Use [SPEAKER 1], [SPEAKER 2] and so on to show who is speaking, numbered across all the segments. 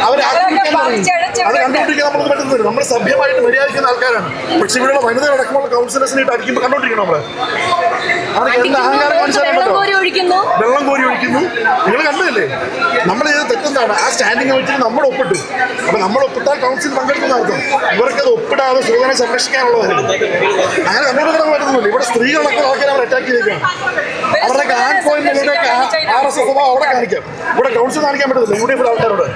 [SPEAKER 1] അവരെ ആക്രമിക്കാൻ അത് കണ്ടുകൊണ്ടിരിക്കാൻ നമുക്ക് പറ്റുന്നില്ല. നമ്മൾ സഭ്യമായിട്ട് മര്യാദിക്കുന്ന ആൾക്കാരാണ്. പക്ഷെ ഇവിടെയുള്ള വനിതകളടക്കമുള്ള കൗൺസിലേഴ്സിനായിട്ട് അടിക്കുമ്പോൾ കണ്ടോണ്ടിരിക്കണം നമ്മള്. അവർക്ക് എന്താ അഹങ്കാരം കാണിച്ചാലുണ്ടല്ലോ, വെള്ളം കോരി ഒഴിക്കുന്നു. നിങ്ങൾ കണ്ടതല്ലേ നമ്മൾ ചെയ്ത് തെറ്റെന്താണ്? ആ സ്റ്റാൻഡിങ് കമ്മിറ്റിയിൽ നമ്മൾ ഒപ്പിട്ടു. അപ്പൊ നമ്മൾ ഒപ്പിട്ടാൽ കൗൺസിൽ പങ്കെടുക്കുന്ന അർത്ഥം ഇവർക്കത് ഒപ്പിടാതെ സ്ത്രീകളെ സംരക്ഷിക്കാനുള്ളതായിരുന്നു. അങ്ങനെ കണ്ടുകൊടുക്കാൻ പറ്റുന്നില്ല. ഇവിടെ സ്ത്രീകളൊക്കെ ആൾക്കാർ അവർ അറ്റാക്ക് ചെയ്തേക്കാണ്. അവരുടെ ഹാൻഡ് പോയിന്റ് RSS അവിടെ കാണിക്കാം. ഇവിടെ കൗൺസിൽ കാണിക്കാൻ പറ്റത്തില്ല. UDF ആൾക്കാരോട്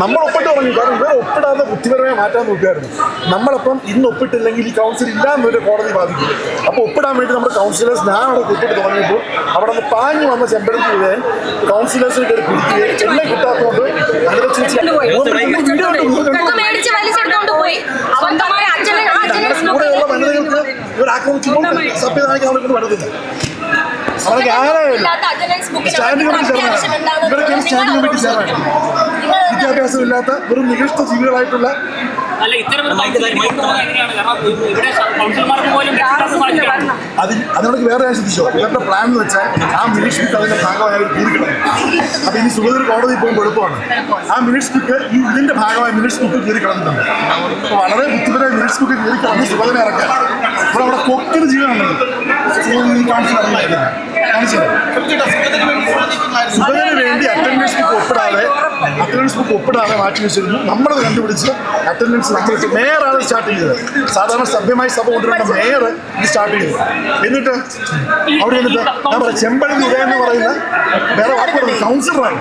[SPEAKER 1] നമ്മൾ ഒപ്പിട്ട് തുടങ്ങി. കാരണം ഇവർ ഒപ്പിടാതെ ബുദ്ധിപരമായി മാറ്റാൻ നോക്കുകയായിരുന്നു. നമ്മളപ്പം ഇന്ന് ഒപ്പിട്ടില്ലെങ്കിൽ ഈ കൗൺസിൽ ഇല്ല എന്നൊരു കോടതി ബാധിക്കും. അപ്പോൾ ഒപ്പിടാൻ വേണ്ടി നമ്മുടെ കൗൺസിലേഴ്സ് ഞാൻ അവിടെ ഒപ്പിട്ട് തുടങ്ങിയപ്പോൾ അവിടെ നിന്ന് പാഞ്ഞു വന്ന ചെമ്പരത്തി വീഴാൻ കൗൺസിലേഴ്സിന് കയറി പിടിക്കുകയും എല്ലാം കിട്ടാത്തതുകൊണ്ട് കൂടെയുള്ള വനിതകൾക്ക് ഇവർ ആക്രമിക്കുമ്പോൾ സഭ്യത കാണിക്കാൻ അവർക്ക് പറ്റത്തില്ല. അവർക്ക് ആരായില്ല സ്റ്റാൻഡിംഗ് കമ്മിറ്റി ചേർന്നാണ്. ഇവരൊക്കെയാണ് സ്റ്റാൻഡിംഗ് കമ്മിറ്റി ചേർന്നാണ്. വിദ്യാഭ്യാസമില്ലാത്ത വെറും നികൃഷ്ട ജീവികളായിട്ടുള്ള അതിനോട് വേറെ ഞാൻ ശ്രദ്ധിച്ചോ. ഇവരുടെ പ്ലാൻ എന്ന് വെച്ചാൽ ആ മിനിറ്റ്സ് ബുക്ക് അതിന്റെ ഭാഗമായി അവർ കീറിക്കണം. അപ്പൊ ഇനി സുഗതർ കോടതി പോകുമ്പോൾ എളുപ്പമാണ്. ആ മിനിറ്റ്സ് ബുക്ക് ഇതിന്റെ ഭാഗമായി മിനിറ്റ്സ് ബുക്ക് കീറി കളഞ്ഞിട്ടുണ്ട്. അപ്പൊ വളരെ ബുദ്ധിപരമായി മിനിറ്റ്സ് ബുക്ക് കീറി കളഞ്ഞ് സുഗതനെ ഇറക്കാൻ അപ്പോൾ അവിടെ കൊക്കിന് ജീവനാണ് കാണിച്ചു സുഗതന് വേണ്ടി അറ്റൻഡൻസ് ബുക്ക് ഒപ്പിടാതെ മാറ്റി വെച്ചിരുന്നു. നമ്മളത് കണ്ടുപിടിച്ച് അറ്റൻഡൻസ് നമ്മൾ മേയറാണ് സ്റ്റാർട്ട് ചെയ്തത്. സാധാരണ സഭ്യമായി സഭ കൊണ്ടുവരുന്ന മേയർ ഇത് സ്റ്റാർട്ട് ചെയ്തു. എന്നിട്ട് അവിടെ എന്നിട്ട് ഞാൻ പറയാം ചെമ്പഴന്തി എന്ന് പറയുന്ന വേറെ വാക്കുകൾ കൗൺസിലറാണ്.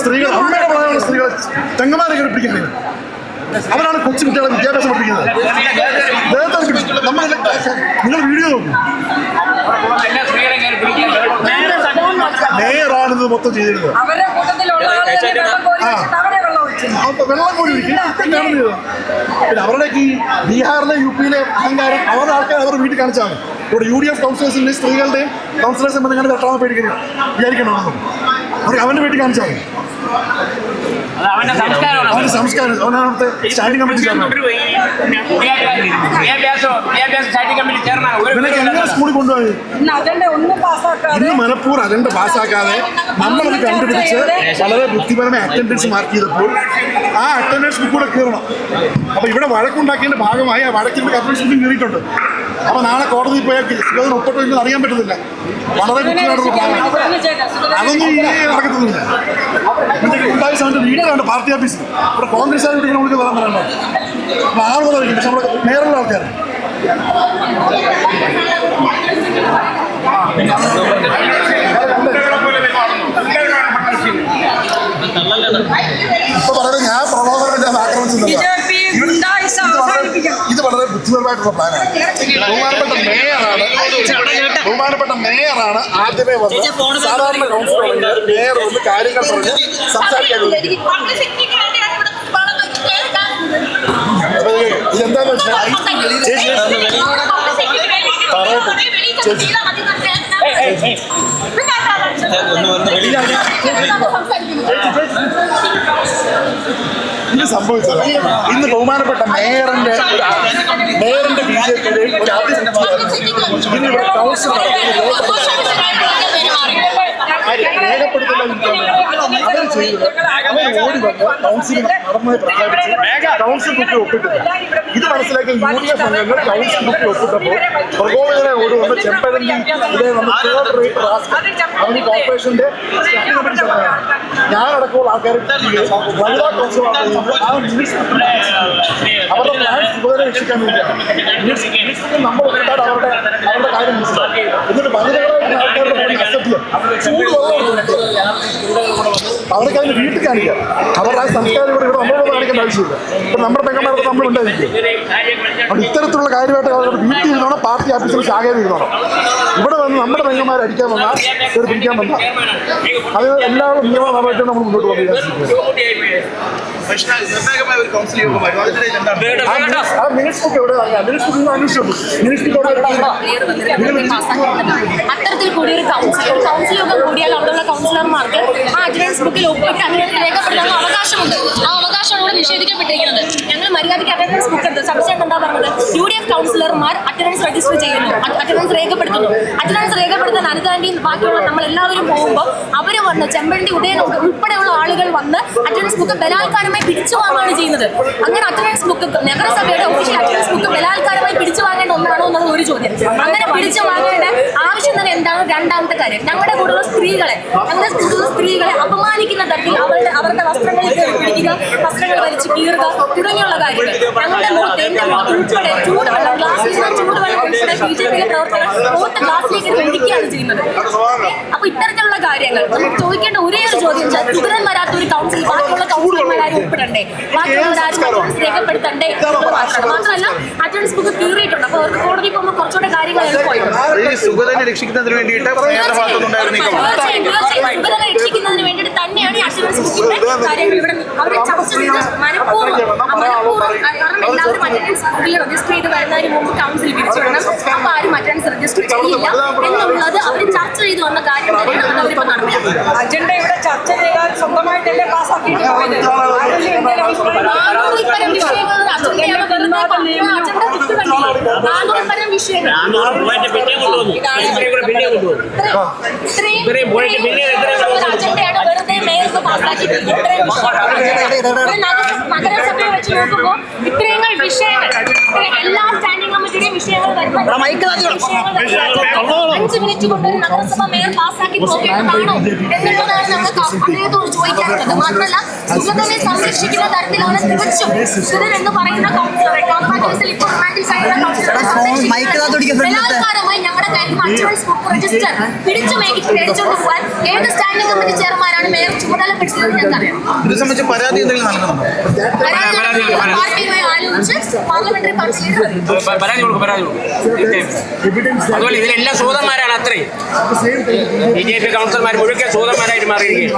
[SPEAKER 1] സ്ത്രീകൾ അമ്മയുടെ പ്രായമുള്ള സ്ത്രീകളെ തെങ്ങന്മാരെ ഘടിപ്പിക്കുന്നത് അവരാണ് കൊച്ചു കുട്ടികളെ വിദ്യാഭ്യാസം പഠിപ്പിക്കുന്നത്. നിങ്ങൾ വീഡിയോ നോക്കൂ. മേയറാണിത് മൊത്തം ചെയ്തിരുന്നത്. വെള്ളം കൂടി കാണുന്നത്. പിന്നെ അവരുടെയൊക്കെ ഈ ബീഹാറിലെ UP അഹങ്കാരം അവരുടെ ആൾക്കാർ അവർ വീട്ടിൽ കാണിച്ചാണ്. ഇവിടെ UDF കൗൺസിലേഴ്സിൻ്റെയും സ്ത്രീകളുടെയും കൗൺസിലേഴ്സും നിങ്ങൾ തട്ടാൻ പേടിക്കണം വിചാരിക്കണമെന്നും അവർ അവൻ്റെ വീട്ടിൽ കാണിച്ചാൽ മതി. അവന്റെ സംസ്കാരം അവനത്തെ സ്റ്റാൻഡിംഗ് കമ്മിറ്റി സ്കൂളിൽ കൊണ്ടുപോയി ഇന്ന് മനഃപൂർവ്വം അജണ്ട പാസ്സാക്കാതെ നമ്മളത് കണ്ടുപിടിച്ച് വളരെ ബുദ്ധിപരമായി അറ്റൻഡൻസ് മാർക്ക് ചെയ്തപ്പോൾ ആ അറ്റൻഡൻസ് ബുക്ക് കൂടെ കീറണം. അപ്പൊ ഇവിടെ വഴക്കുണ്ടാക്കിയതിന്റെ ഭാഗമായി ആ വഴക്കിന്റെ അറ്റൻഡൻസ് ബുക്കും കീറിയിട്ടുണ്ട്. അപ്പൊ നാളെ കോടതിയിൽ പോയാൽ സുഗതൻ ഒപ്പിട്ടോ ഇല്ലെന്ന് അറിയാൻ പറ്റുന്നില്ല. വളരെ ബുദ്ധിമുട്ടുള്ള പ്ലാനാണ്. അതൊന്നും ഈ നടക്കത്തൊന്നുമില്ല. ഉണ്ടായ സമയത്ത് വീട്ടിലാണ് പാർട്ടി ഓഫീസ്. ഇവിടെ കോൺഗ്രസ് വീട്ടിൽ നമുക്ക് വരാൻ പറയണ്ടോ. അപ്പൊ ആളുകൾ അറിയിക്കും. പക്ഷെ നമ്മുടെ നേരെയുള്ള ആൾക്കാർ ഇപ്പൊ പറയുന്നത് ഞാൻ പ്രലോഭനം ആക്രമിച്ചില്ല. ഇത് വളരെ ബുദ്ധിപരമായിട്ടുള്ള പ്ലാനാണ്. ബഹുമാനപ്പെട്ട മേയറാണ് ആദ്യമേ വന്ന് സാധാരണ കൗൺസിലർ മേയർ വന്ന് കാര്യങ്ങൾ പറഞ്ഞ് സംസാരിക്കാൻ ഇതെന്താന്ന് വെച്ചാൽ ഇത് സംഭവിച്ചത് ഇന്ന് ബഹുമാനപ്പെട്ട മേയറിന്റെ BJPയുടെ ഒരു ആദ്യ ഇന്ന് ഇവിടെ കൗൺസിൽ രേഖപ്പെടുത്തുന്ന അവർ ചെയ്തത് അവർ ഓടി വന്ന് കൗൺസിൽ നടന്നത് പ്രഖ്യാപിച്ച് കൗൺസിൽ ബുക്ക് ഒപ്പിട്ടില്ല. ഇത് മനസ്സിലാക്കിയ UDF അംഗങ്ങൾ കൗൺസിൽ ബുക്ക് ഒപ്പിട്ടപ്പോൾ പ്രകോപനെ ഓടി വന്ന് ചെമ്പഴന്തി ഇതേ വന്ന് തേർഡ് റേറ്റ് അവന് കോർപ്പറേഷന്റെ സ്റ്റാൻഡിംഗ് കമ്മിറ്റി ചെന്നതാണ്. ഞാനടക്കമുള്ള ആൾക്കാരെ വനിതാ കൗൺസിൽ ആ മിനിറ്റ്സ് അവരുടെ പ്ലാൻ സുഗതനെ രക്ഷിക്കാൻ വേണ്ടിയാണ്. മിനിറ്റ്സ് നമ്മൾ ഒപ്പിട്ടാൽ അവരുടെ കാര്യം മനസ്സിലാക്കി. എന്നിട്ട് വനിതകളായിട്ടുള്ള ആൾക്കാരുടെ അക്സെപ്റ്റ് ചെയ്യാം. ചൂടുവെള്ളം അവർക്ക് അതിന് വീട്ടിൽ കാണിക്കാം. അവരുടെ ആ സംസ്കാരം ഇവിടെ നമ്മളോട് കാണിക്കേണ്ട ആവശ്യമില്ല. ഇപ്പം നമ്മുടെ പെങ്ങന്മാർക്ക് നമ്മൾ ഉണ്ടായിരിക്കും. അപ്പം ഇത്തരത്തിലുള്ള കാര്യമായിട്ട് അവരുടെ വീട്ടിൽ ഇരുന്നോണം, പാർട്ടി ഓഫീസിൽ ശാഖയിൽ ഇരുന്നോണം. ഇവിടെ വന്ന് നമ്മുടെ പെങ്ങന്മാരെ അടിക്കാൻ വന്നാൽ ഒരു പിടിക്കാൻ വന്നാൽ അത് എല്ലാവരും നിയമമായിട്ട് നമ്മൾ മുന്നോട്ട് പോകുന്നത്.
[SPEAKER 2] അത്തരത്തിൽ കൂടി ഒരു കൗൺസിൽ യോഗം കൂടിയാൽ അവിടെയുള്ള കൗൺസിലർമാർക്ക് ആ അറ്റൻഡൻസ് ബുക്കിൽ ഒപ്പിട്ട് അറ്റൻഡൻസ് രേഖപ്പെടുത്താനുള്ള അവകാശമുണ്ട്. ആ അവകാശമാണ് ഇവിടെ നിഷേധിക്കപ്പെട്ടിരിക്കുന്നത്. ഞങ്ങൾ മര്യാദയ്ക്ക് അറ്റൻഡൻസ് ബുക്ക് എടുത്തു. സബ്സ്റ്റന്റ് എന്താ പറഞ്ഞത്? UDF കൗൺസിലർമാർ അറ്റൻഡൻസ് രജിസ്റ്റർ ചെയ്യുന്നു, അറ്റൻഡൻസ് രേഖപ്പെടുത്തുന്നു. അറ്റൻഡൻസ് രേഖപ്പെടുത്താൻ അനുദാന്റിയും ബാക്കിയുള്ള നമ്മളെല്ലാവരും പോകുമ്പോൾ അവർ വന്ന് ചെമ്പഴന്തി ഉദയൻ ഉൾപ്പെടെയുള്ള ആളുകൾ വന്ന് അറ്റൻഡൻസ് ബുക്ക് ബലാത്കാരമായി പിടിച്ചു വാങ്ങുകയാണ് ചെയ്യുന്നത്. അങ്ങനെ അറ്റൻഡൻസ് ബുക്ക് നഗരസഭയുടെ ഒഫീഷ്യൽ അറ്റൻഡൻസ് ബുക്ക് ബലാത്കാരമായി പിടിച്ചു വാങ്ങേണ്ട ഒന്നാണോ എന്നത് ഒരു ചോദ്യം. അങ്ങനെ പിടിച്ചു വാങ്ങേണ്ട ആവശ്യം തന്നെ എന്താണ്? രണ്ടാമത്തെ കാര്യം, ഞങ്ങളുടെ കൂടെയുള്ള സ്ത്രീകളെ അപമാനിക്കുന്ന തരത്തിൽ അവരുടെ വസ്ത്രങ്ങളിൽ പിടിക്കുക, വസ്ത്രങ്ങൾ വലിച്ചു കീറുക തുടങ്ങിയുള്ള കാര്യങ്ങൾ. ഞങ്ങളുടെ ഉൾപ്പെടെ ചൂടുവെള്ളം ചൂടുവെള്ളം ഉൾപ്പെടെ BJP പ്രവർത്തകർ പുറത്ത് ഗ്ലാസിലേക്ക് ഒഴിക്കുകയാണ് ചെയ്യുന്നത്. അപ്പൊ ഇത്തരത്തിലുള്ള കാര്യങ്ങൾ നമുക്ക് ചോദിക്കേണ്ട ഒരേ ഒരു ചോദ്യം, തുടരാൻ വരാത്ത ഒരു കൗൺസിൽ ബാക്കിയുള്ള കൗൺസിലർമാരും ഉൾപ്പെടണ്ടേ, ബാക്കിയുള്ളവരാരും അറ്റൻഡൻസ് രേഖപ്പെടുത്തണ്ടേ എന്നുള്ളത് മാത്രമല്ല അറ്റൻഡൻസ് ബുക്ക് കീറിയിട്ടുണ്ട്. അപ്പൊ അവർക്ക് കോടതി പോകുമ്പോൾ കുറച്ചുകൂടെ കാര്യങ്ങൾ
[SPEAKER 3] സുഗതനെ രക്ഷിക്കുന്നതിന് വേണ്ടിയിട്ട്
[SPEAKER 2] രക്ഷിക്കുന്നതിന് വേണ്ടിയിട്ട് തന്നെയാണ് ഈ അറ്റൻഡൻസ് ബുക്കിന്റെ കാര്യങ്ങൾ ഇവിടെ അവരെ ചർച്ച ചെയ്ത് മനഃപൂർവ്വം കാരണം എല്ലാവരും അറ്റൻഡൻസ് ബുക്കിൽ രജിസ്റ്റർ ചെയ്ത് വരുന്നതിന് മുമ്പ് കൗൺസിൽ പിരിച്ചു വിടണം. അപ്പൊ ആരും അറ്റൻഡൻസ് രജിസ്റ്റർ ചെയ്യില്ല എന്നുള്ളത് അവർ ചർച്ച ചെയ്ത് വന്ന കാര്യം തന്നെയാണ്. അത് അവരിപ്പോ നടക്കുന്നത്.
[SPEAKER 4] അജണ്ട ഇവിടെ ചർച്ച ചെയ്താൽ സ്വന്തമായിട്ടല്ലേ പാസ്സാക്കിയിട്ട് പോയത്.
[SPEAKER 2] നാനൂറിൽപ്പരം വിഷയങ്ങൾ അജണ്ടയാണ് വെറുതെ അജണ്ട നാനൂറിൽപ്പരം വിഷയങ്ങൾ അജണ്ടയാണ് വെറുതെ മേയർക്ക് പാസ്സാക്കിയിട്ടുണ്ട്. ഇത്രയും നഗരസഭയെ വെച്ച് നോക്കുമ്പോൾ ഇത്രയും വിഷയങ്ങൾ എല്ലാ സ്റ്റാൻഡിംഗ് കമ്മിറ്റിയുടെയും വിഷയങ്ങൾ 5 മിനിറ്റ് കൊണ്ട് ഒരു നഗരസഭ മേയർ പാസ്സാക്കി പോകേണ്ടതാണോ എന്നുള്ളതാണ് നമുക്ക് അദ്ദേഹത്തോട് ചോദിക്കാനുള്ളത്. മാത്രമല്ല സുഗതനെ സംരക്ഷിക്കുന്ന തരത്തിലാണ് തികച്ചും സുഗതൻ എന്ന് പറയുന്ന കൗൺസിലറെ കേസിൽ ഇപ്പോൾ റിമാൻഡിൽ കഴിയുന്ന കൗൺസിലറെ ബലാത്കാരമായി ഞങ്ങളുടെ കയ്യിൽ അറ്റൻഡൻസ് ബുക്ക് രജിസ്റ്റർ പിടിച്ചു മേടിച്ചുകൊണ്ട് പോകാൻ ഏത് സ്റ്റാൻഡിംഗ് കമ്മിറ്റി ചെയർമാനാണ് മേയർ ചുമതലപ്പെടുത്തിയത് ഞങ്ങൾക്കറിയാം.
[SPEAKER 3] ഇത് സംബന്ധിച്ച് പരാതി എന്തെങ്കിലും നൽകുന്നുണ്ടോ?
[SPEAKER 2] പാർട്ടിയുമായി ആലോചിച്ച് പാർലമെന്ററി കൗൺസിലിൽ
[SPEAKER 5] അതുപോലെ ഇതിലെല്ലാം സൂതന്മാരാണ്. അത്രയും BJP കൗൺസിലർമാർ മുഴുവൻ സൂതന്മാരായിട്ട് മാറിയിരിക്കുകയാണ്.